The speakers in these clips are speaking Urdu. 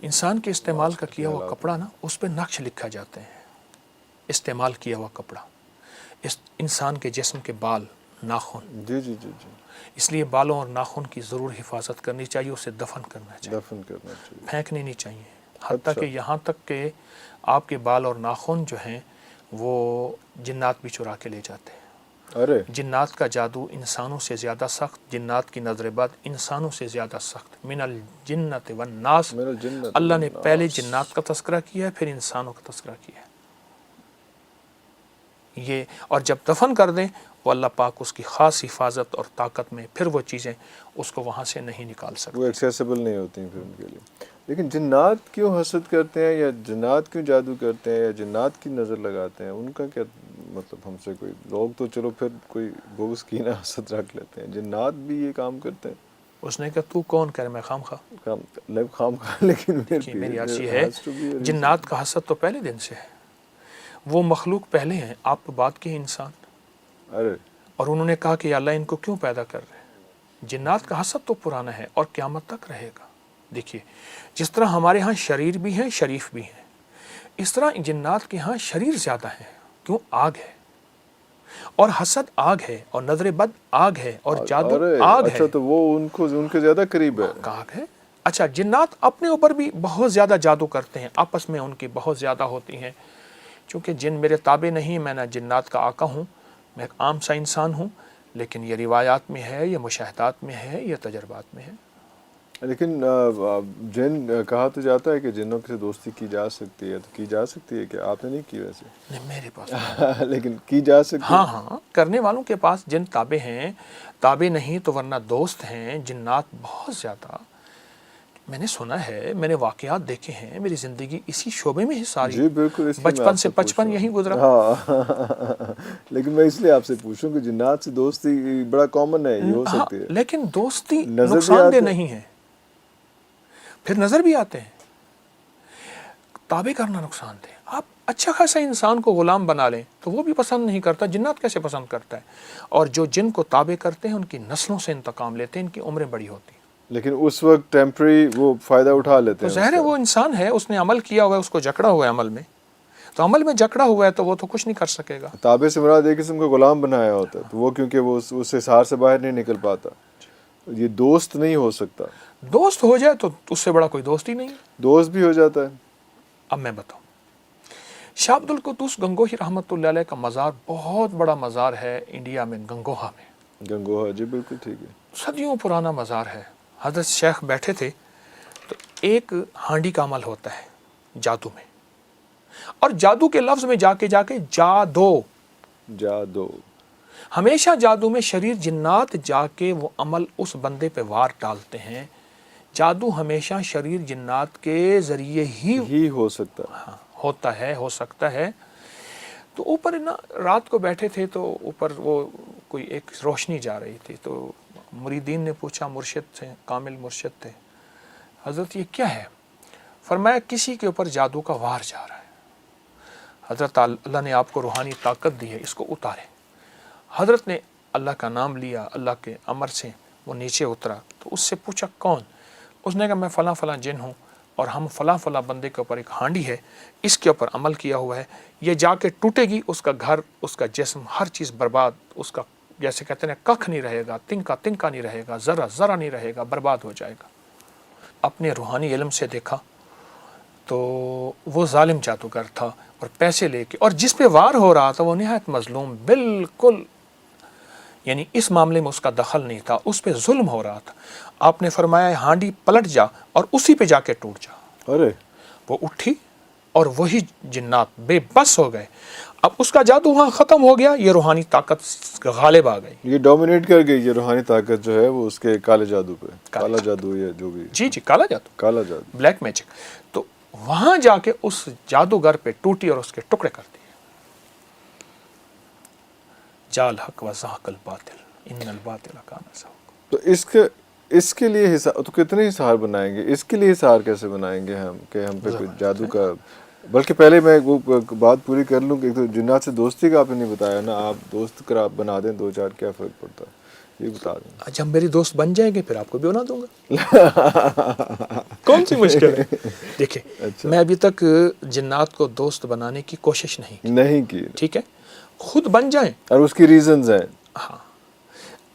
انسان کے استعمال کا کیا ہوا کپڑا نا، اس پہ نقش لکھا جاتے ہیں، استعمال کیا ہوا کپڑا، انسان کے جسم کے بال، ناخن، جی جی جی جی، اس لیے بالوں اور ناخن کی ضرور حفاظت کرنی چاہیے، اسے دفن کرنا چاہیے، دفن کرنا چاہیے. پھینکنے نہیں چاہیے. حتیٰ کہ یہاں تک کہ آپ کے بال اور ناخن جو ہیں وہ جنات بھی چرا کے لے جاتے ہیں. ارے جنات کا جادو انسانوں سے زیادہ سخت، جنات کی نظر بد انسانوں سے زیادہ سخت. من الجنت والناس، میرا جنت اللہ نے والناس. پہلے جنات کا تذکرہ کیا ہے، پھر انسانوں کا تذکرہ کیا ہے. یہ اور جب دفن کر دیں وہ اللہ پاک اس کی خاص حفاظت اور طاقت میں پھر وہ چیزیں اس کو وہاں سے نہیں نکال سکتے. وہ ایکسیسیبل نہیں ہوتی ہیں پھر ان کے لیے. لیکن جنات کیوں حسد کرتے ہیں، یا جنات کیوں جادو کرتے ہیں، یا جنات کی نظر لگاتے ہیں؟ ان کا کیا مطلب؟ ہم سے کوئی لوگ تو چلو پھر کوئی بغض کینہ حسد رکھ لیتے ہیں، جنات بھی یہ کام کرتے ہیں؟ اس نے کہا تو کون کرے، میں خام خواہ. خام خواہ. لیکن میری عرض یہ ہے جنات کا حسد تو پہلے دن سے ہے. وہ مخلوق پہلے ہیں، آپ تو بعد کے انسان. ارے اور انہوں نے کہا کہ یا اللہ ان کو کیوں پیدا کر رہے ہیں؟ جنات کا حسد تو پرانا ہے اور قیامت تک رہے گا. دیکھیے جس طرح ہمارے ہاں شریر بھی ہیں، شریف بھی ہیں، اس طرح جنات کے ہاں شریر زیادہ ہیں. کیوں؟ آگ ہے، اور حسد آگ ہے، اور نظر بد آگ ہے، اور جادو آگ ہے. اچھا تو وہ ان کے زیادہ قریب ہے. آگ ہے. اچھا جنات اپنے اوپر بھی بہت زیادہ جادو کرتے ہیں، آپس میں ان کی بہت زیادہ ہوتی ہیں. چونکہ جن میرے تابع نہیں، میں نہ جنات کا آقا ہوں، میں ایک عام سا انسان ہوں، لیکن یہ روایات میں ہے، یہ مشاہدات میں ہے، یہ تجربات میں ہے. لیکن جن کہا تو جاتا ہے کہ جنوں سے دوستی کی جا سکتی ہے، تو کی جا سکتی ہے کہ آپ نے نہیں کی ویسے؟ نہیں میرے پاس لیکن کی جا سکتی ہے. ہاں کرنے والوں کے پاس جن تابع ہیں، تابع نہیں تو ورنہ دوست ہیں. جنات بہت زیادہ میں نے سنا ہے، میں نے واقعات دیکھے ہیں، میری زندگی اسی شعبے میں ہے ساری. جی بالکل، اس لیے بچپن سے 55 یہیں گزرا. ہاں لیکن میں اس لیے آپ سے پوچھوں کہ جنات سے دوستی بڑا کامن ہے، یہ ہو سکتی ہے. لیکن دوستی نظر بھی نقصان دہ آتے نہیں ہے. پھر نظر بھی آتے ہیں. تابع کرنا نقصان دہ. آپ اچھا خاصا انسان کو غلام بنا لیں تو وہ بھی پسند نہیں کرتا. جنات کیسے پسند کرتا ہے؟ اور جو جن کو تابع کرتے ہیں ان کی نسلوں سے انتقام لیتے ہیں، ان کی عمریں بڑی ہوتی ہیں. لیکن اس وقت ٹیمپری وہ فائدہ اٹھا لیتے تو ہیں. ظاہر ہے وہ انسان ہے، اس نے عمل کیا ہوا ہے، اس کو جکڑا ہوا ہے عمل میں، تو عمل میں جکڑا ہوا ہے تو وہ تو کچھ نہیں کر سکے گا. تابع سے مراد ایک قسم کا غلام بنایا ہوتا ہے، تو وہ کیونکہ وہ اس حصار سے باہر نہیں نکل پاتا، یہ دوست نہیں ہو سکتا. دوست ہو جائے تو اس سے بڑا کوئی دوست ہی نہیں. دوست بھی ہو جاتا ہے. اب میں بتاؤں، شاہ عبد القدوس گنگوہی رحمۃ اللہ علیہ کا مزار بہت بڑا مزار ہے انڈیا میں، گنگوہا میں. گنگوہا، جی بالکل ٹھیک ہے. صدیوں پرانا مزار ہے. حضرت شیخ بیٹھے تھے تو ایک ہانڈی کا عمل ہوتا ہے جادو میں، اور جادو کے لفظ میں جا کے جادو ہمیشہ جادو میں شریر جنات جا کے وہ عمل اس بندے پہ وار ڈالتے ہیں. جادو ہمیشہ شریر جنات کے ذریعے ہی ہو سکتا ہے. ہاں ہوتا ہے، ہو سکتا ہے. تو اوپر نا رات کو بیٹھے تھے تو اوپر وہ کوئی ایک روشنی جا رہی تھی، تو مریدین نے پوچھا، مرشد تھے، کامل مرشد تھے، حضرت یہ کیا ہے؟ فرمایا کسی کے اوپر جادو کا وار جا رہا ہے. حضرت اللہ نے آپ کو روحانی طاقت دی ہے، اس کو اتارے. حضرت نے اللہ کا نام لیا، اللہ کے امر سے وہ نیچے اترا. تو اس سے پوچھا کون؟ اس نے کہا میں فلاں فلاں جن ہوں، اور ہم فلاں فلاں بندے کے اوپر ایک ہانڈی ہے، اس کے اوپر عمل کیا ہوا ہے، یہ جا کے ٹوٹے گی، اس کا گھر، اس کا جسم، ہر چیز برباد، اس کا جیسے کہتے ہیں ککھ نہیں رہے گا، تنکا نہیں رہے گا، ذرا نہیں رہے گا، برباد ہو جائے گا. اپنے روحانی علم سے دیکھا تو وہ ظالم جادوگر تھا، اور پیسے لے کے، اور جس پہ وار ہو رہا تھا وہ نہایت مظلوم، بالکل یعنی اس معاملے میں اس کا دخل نہیں تھا، اس پہ ظلم ہو رہا تھا. آپ نے فرمایا ہانڈی پلٹ جا اور اسی پہ جا کے ٹوٹ جا. ارے وہ اٹھی اور وہی جنات بے بس ہو گئے. اب اس کا جادو وہاں ختم ہو گیا، یہ روحانی طاقت غالب آ گئی. یہ ڈومینیٹ کر گئی، یہ روحانی طاقت جو ہے وہ اس کے کالے جادو پہ. کالا جادو یا جو بھی. جی کالا جادو، بلیک میجک. تو وہاں جا کے اس جادوگر پہ ٹوٹی اور اس کے ٹکڑے کر دیے. جال حق و زحق الباطل ان الباطل کان زہوقا. تو اس کے لیے تو کتنے حصار بنائیں گے؟ اس کے لیے حصار کیسے بنائیں گے ہم کہ ہم پہ کوئی جادو کا؟ بلکہ پہلے میں وہ بات پوری کر لوں کہ تو جنات سے دوستی کا آپ نے نہیں بتایا نا. آپ دوست کر آپ بنا دیں 2-4، کیا فرق پڑتا ہے؟ یہ بتا دیں. جب میری دوست بن جائیں گے پھر آپ کو بھی بنا دوں گا. کون سی مشکل ہے؟ دیکھیں میں ابھی تک جنات کو دوست بنانے کی کوشش نہیں کی. ٹھیک ہے، خود بن جائیں. اور اس کی ریزنز ہیں. ہاں،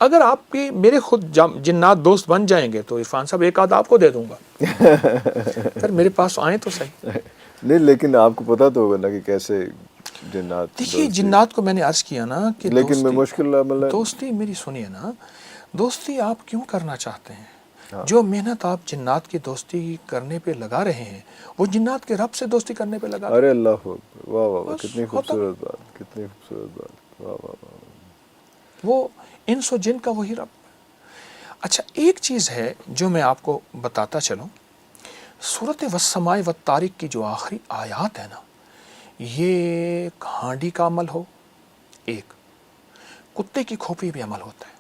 اگر آپ کی میرے خود جنات دوست بن جائیں گے تو عرفان صاحب ایک آدھ آپ کو دے دوں گا. پھر میرے پاس آئیں تو صحیح. نہیں لیکن آپ کو پتا تو ہوگا نا کہ کیسے جنات. دیکھیے جنات کو میں نے عرض کیا نا کہ لیکن میں مشکل دوستی میری سنیے نا، دوستی آپ کیوں کرنا چاہتے ہیں؟ جو محنت آپ جنات کی دوستی کرنے پہ لگا رہے ہیں وہ جنات کے رب سے دوستی کرنے پہ لگا. ارے اللہ واہ واہ واہ، کتنی خوبصورت بات، کتنی خوبصورت بات، واہ واہ واہ. وہ انس و جن کا وہی رب. اچھا ایک چیز ہے جو میں آپ کو بتاتا چلوں، سورۃ والسماء والطارق کی جو آخری آیات ہے نا، یہ ہانڈی کا عمل ہو، ایک کتے کی کھوپڑی بھی عمل ہوتا ہے.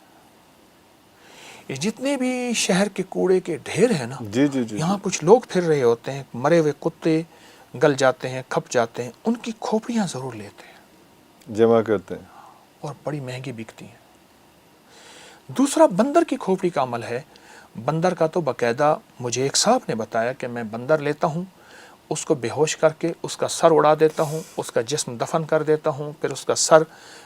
یہ جتنے بھی شہر کے کوڑے کے ڈھیر ہیں نا، جی یہاں کچھ لوگ پھر رہے ہوتے ہیں، مرے ہوئے کتے گل جاتے ہیں، کھپ جاتے ہیں، ان کی کھوپڑیاں ضرور لیتے ہیں، جمع کرتے ہیں اور بڑی مہنگی بکتی ہیں. دوسرا بندر کی کھوپڑی کا عمل ہے. بندر کا تو باقاعدہ مجھے ایک صاحب نے بتایا کہ میں بندر لیتا ہوں، اس کو بے ہوش کر کے اس کا سر اڑا دیتا ہوں، اس کا جسم دفن کر دیتا ہوں، پھر اس کا سر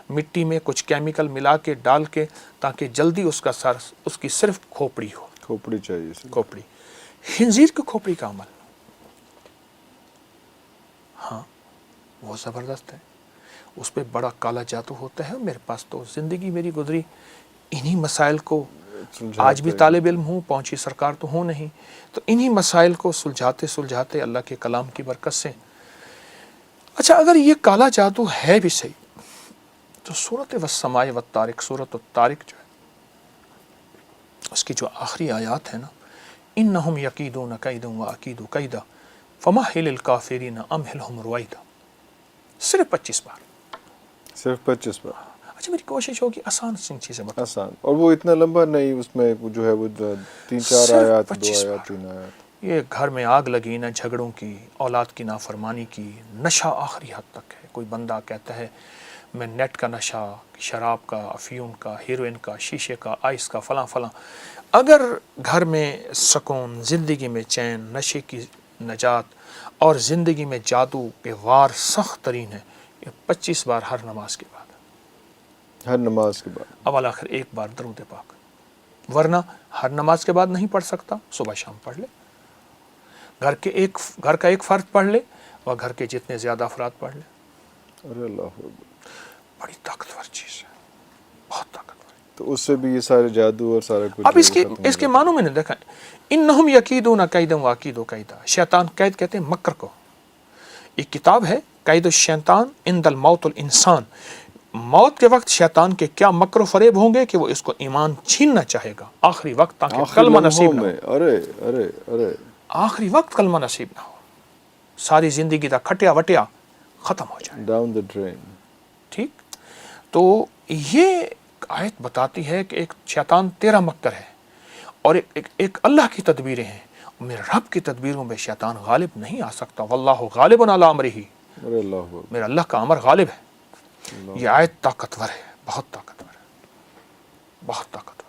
مٹی میں کچھ کیمیکل ملا کے ڈال کے تاکہ جلدی اس کا سر، اس کی صرف کھوپڑی ہو. کھوپڑی چاہیے. کھوپڑی. خنزیر کی کھوپڑی کا عمل، ہاں وہ زبردست ہے، اس پہ بڑا کالا جادو ہوتا ہے. میرے پاس تو زندگی میری گزری انہی مسائل کو، آج بھی طالب علم ہوں، پہنچی سرکار تو ہوں نہیں، تو انہی مسائل کو سلجھاتے سلجھاتے اللہ کے کلام کی برکت سے. اچھا اگر یہ کالا جادو ہے بھی صحیح تو سورۃ والسماء والطارق، سورۃ الطارق جو ہے اس کی جو آخری آیات ہے نا، انہم یکیدون کیدا واکید کیدا فمہل الکافرین امہلہم رویدا، صرف 25 بار. صرف 25 بار. اچھا میری کوشش ہوگی آسان سی چیزیں بتا. آسان، اور وہ اتنا لمبا نہیں، اس میں جو ہے وہ 3-4 آیات، 2 آیات 3 آیات. یہ گھر میں آگ لگی نہ جھگڑوں کی، اولاد کی نافرمانی کی، نشہ آخری حد تک ہے. کوئی بندہ کہتا ہے میں نیٹ کا نشہ، شراب کا، افیون کا، ہیروئن کا، شیشے کا، آئس کا، فلاں فلاں. اگر گھر میں سکون، زندگی میں چین، نشے کی نجات اور زندگی میں جادو کے وار سخت ترین ہے، یہ 25 بار ہر نماز کے بعد، ہر نماز کے بعد اول آخر ایک بار درود پاک. ورنہ ہر نماز کے بعد نہیں پڑھ سکتا، صبح شام پڑھ لے. گھر کا ایک فرد پڑھ لے اور گھر کے جتنے زیادہ افراد پڑھ لے. ارے اللہ، بڑی طاقتور چیز ہے، بہت طاقتور. تو اس سے بھی یہ سارے جادو اور سارا کچھ. اب اس کے معنوں میں نے دیکھا، انہم یکیدون کیدا واکید کیدا. شیطان قید کہتے ہیں مکر کو. ایک کتاب ہے قید الشیطان عند الموت الانسان. موت کے وقت شیطان کے کیا مکر و فریب ہوں گے کہ وہ اس کو ایمان چھیننا چاہے گا آخری وقت، تاکہ کلمہ نصیب نہ ہو. ارے آخری وقت کلمہ نصیب نہ ہو، ساری زندگی دا کھٹیا وٹیا ختم ہو جائے. Down the drain. ٹھیک. تو یہ آیت بتاتی ہے کہ ایک شیطان تیرا مکر ہے اور ایک اللہ کی تدبیریں ہیں. میرے رب کی تدبیروں میں شیطان غالب نہیں آ سکتا. واللہ غالب علی امرہ، میرا اللہ کا امر غالب ہے. یہ آیت طاقتور ہے، بہت طاقتور ہے، بہت طاقتور.